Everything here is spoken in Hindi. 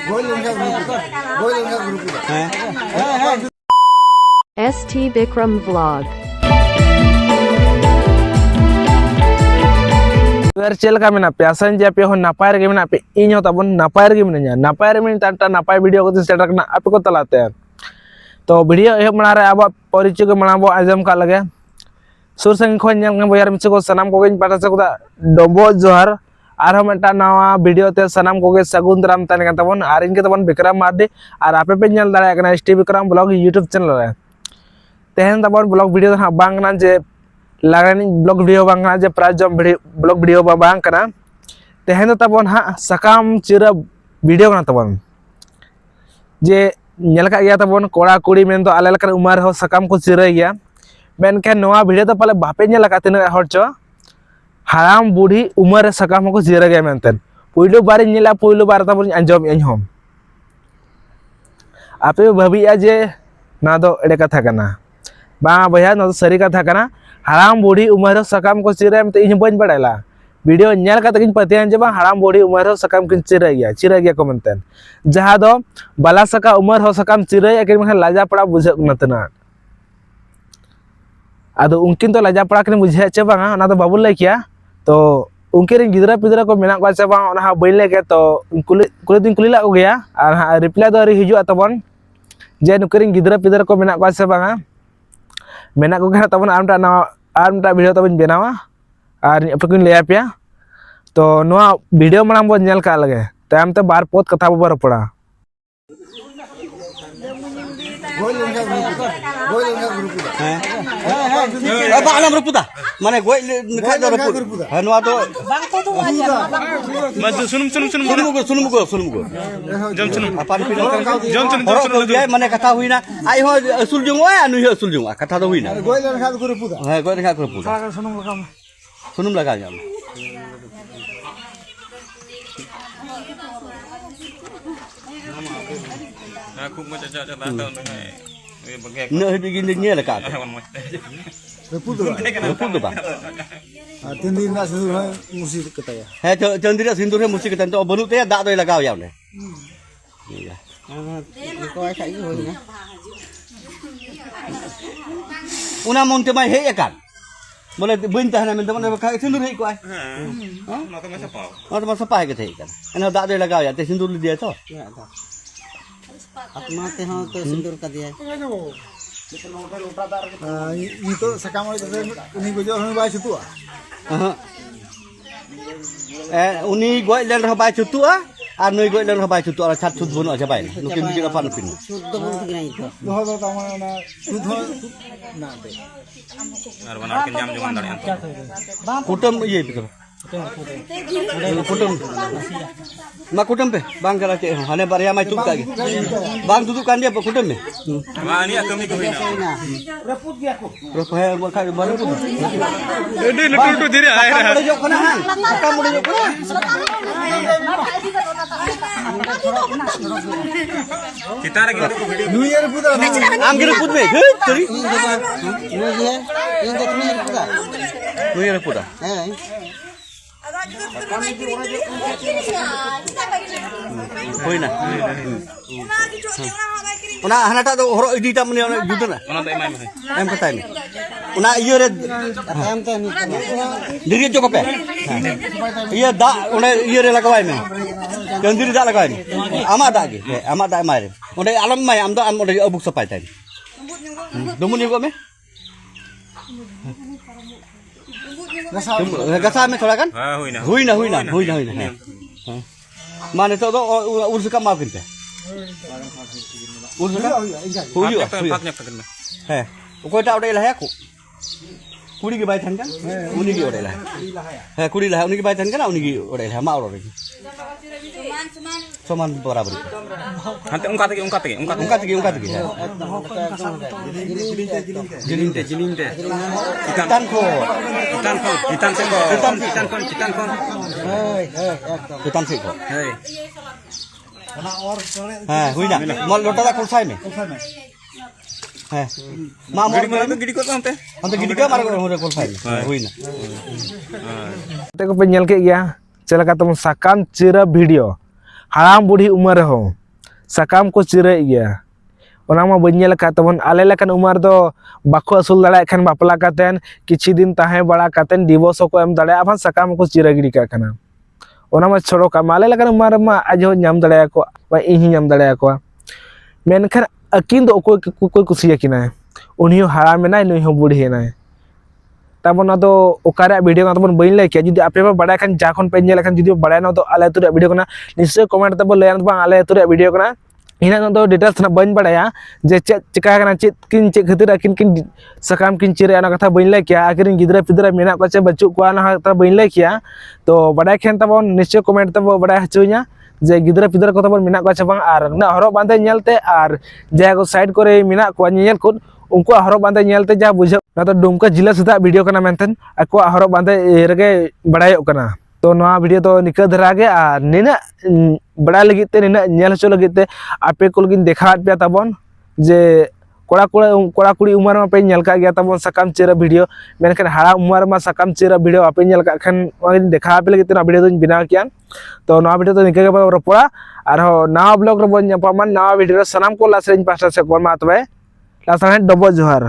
ST Bikram Vlog. चल का मेना पे आसान जे पे हो नापाय रे मेना पे इन हो तबन नापाय रे मिनया नापाय रे मिन तांटा नापाय वीडियो को सेट रखना आप को तलाते हैं तो वीडियो ए मना रे अब परिचय को मना बो आजम का लगे सुर संग खो नेल बोयार मिच को सनाम को गिन पाटा सकदा डबो जोहार आर हम एटा नवा वीडियो ते सनाम को गे सगुन दाराम तने का तबन आर इनके तबन विक्रम मार्डी और आपे पे नेल दाड़ा कना ST Vikram blog YouTube channel रे तेहन तबन ब्लॉग वीडियो हा बांगना जे लागनी ब्लॉग वीडियो बांगना जे प्राइस जम ब्लॉग वीडियो बांग कना तेहन तबन हा सकाम चिरा वीडियो कना तबन जे नेल का गया तबन कोड़ा कुड़ी मेन तो आले लकर उमर हो सकाम को चिरा गया मेनखान नवा वीडियो तो पाले बापे नेल का तिना हर चो हाराम बुढ़ी उमर सकाम को चिरा गया मेनतन पुइलो बार नेला पुइलो बार तबन अंजम इन हम आपे भाबिया जे ना दो एडे कथा कना बा भैया ना सरी कथा कना हाराम बुढ़ी उमर सकाम को चिरा इन बन बड़ाला वीडियो नेल का तकिन पतियान जे बा हाराम बुढ़ी उमर सकाम किन चिरा गया को मेनतन जहां दो बाला सका उमर हो सकाम चिरा के मेन लाजा पड़ा बुझे नतना आदो उनकिन तो लाजा पड़ा किन बुझे चे बांगा ना तो बाबू लय किया तो उनके गिदरा पिदरा को मेना चे बांगा ओना बइन लेके तो कुली दिन कुली ला को गया और रिप्लाई दो रि हिजु तबन जे नुकरिन गिदरा पिदरा को मेना चे बांगा मेना को गना तबन आमटा वीडियो तबन बनावा और अपकिन ले आपया तो नवा वीडियो मांग बो नेल का लगे तायम ते बार पोत कथा बो रपड़ा बांगलाम रुपुदा माने गोय निखा दो रुपुदा हनवा तो बांग तो मत सुनुम को जम सुनुम अपन पिन जम सुनुम माने कथा हुईना आई हो असुल जुंगो अनु असुल जुंगो कथा तो हुईना गोय लेखा को रुपुदा है गोय लेखा को रुपुदा सुनुम लगा जाम खूब मजा जा न बिगिन ने लका Reput ba Tindina sindur musik kataya. है चंद्रिया सिंदूर है मुसी कतन तो बनु ते दा दो लगाव याव ने उना मोंते मा हे एकान बोले बइन तहना में तमन का सिंदूर है को ना तो मैं सपा और मा सपा के थे एकान एना दा दो लगाव या ते सिंदूर दिया तो अपना ते हां तो सिंदूर का दिया ये तो सकाम उन्हीं को जो हमें बाय छुतुआ उन्हीं गोय लेन रह बाय छुतुआ और नई गोय लेन रह बाय छुतुआ छात छुत बनु अच्छा बाय नुके बिजि अपन पिन शुद्ध बन के नहीं तो दो तमाना शुद्ध ना दे और बना के जाम जमान दाड़ियां कुटुम ये बिकर कुटुम मा कुटुम पे बांग करा के हने बारिया मा तुक का बांग दुदु कान dia कुटुम में मा नि कमी को होइना रपुत गया को रप है वो खा बनु को एडी लटू धीरे आए रे मुड़े जो कना हां का मुड़े जो कना kita lagi ko video new year पुदा आम के पुत में तरी न्यू ईयर इन तो न्यू ईयर पुदा न्यू ईयर पुदा है होइना उना हनाटा तो हरो इडीटा मने जुदना ona ta emai em kata ini una iya re हम तो नहीं diri jo kape iya da una iya re lagawai me gandiri da lagawai ni ama da ge ama da mai onde alam mai am da am onde abuk sapai tadi dumun ni ko me gasa me thoda kan ha hoina huina mane to urus ka ma kinte urus ka huyu है कोई टा उड़े है को कुड़ी के बाई थन का उन्हीं की उड़े है कुड़ी है उन्हीं की बाई थन का ना उन्हीं की उड़े है मा उड़े समान बराबर hantu ungkat lagi jilinte ikan ko hey हां हुई ना मल लोटा दा कुलसाई में है मा मोर gidi ko ante gidi ka मारे को कुलसाई में हुई ना ते को पे नेल के गया चला का तुम सकाम चिरा वीडियो हाराम बुढ़ी उम्र हो साकाम को चिरे गया ओना मा बन नेल का तबन आले लेकन उम्र दो बाको असूल दाड़ा खान बापला कातेन किछि दिन ताहे बड़ा कातेन दिवस को एम दाड़ा अब साकाम को चिरे गिरी का खाना ओना मा छोड़ो का आले लेकन उम्र मा आज हो नाम दाड़ा को बा इही नाम दाड़ा को मेनखान अकिन दो कोई कुसिया किना उनी हारा मेना नुई हो बुढ़ी ना तबन अदो ओकारे वीडियो का तबन बइन लाइक जुदी आपे बड़ा खान जा खन पे नेल खान जुदी बड़ा ना तो आले तुरे वीडियो कना निश्चय कमेंट तब ले बा आले तुरे वीडियो कना इना तो डिटेल्स ना बइन बड़ाया जे चिका कना चित खातिर अकिन किन सकाम किन चिरे ना कथा बइन लाइक आकिन गिदरा पिदरा मेना को चे बच्चू को ना ता बइन लाइक तो बड़ा खेन तबन निश्चय कमेंट तब बड़ा हचु냐 जे गिदरा पिदरा को तबन मेना को चे बांग आर ना हरो बांधे नेलते आर जे को साइड करे मेना को नेल को उनको हरो बांधे नेलते जा बुझ ना तो दुमका जिला सुधा वीडियो कना मेंतन ako हरो बांधे रगे बड़ायो कना तो नवा वीडियो तो निका धरागे आ निना बड़ा लगी ते निना नेल हचो लगी ते आपे को लगिन देखा पे तबन जे कोड़ा कुड़ी उम्र में पे नेल का गया तबन सकाम चेरा वीडियो मेनखान हारा उम्र में सकाम चेरा वीडियो आपे नेल का खान देखा पे लगी ते वीडियो तो बिना किया तो नवा वीडियो तो निका के रपड़ा और नवा ब्लॉग रे बन नवा वीडियो सनाम को लास्ट रेंज पास्टर से कोन मा तबे लास्ट डबल जोहार।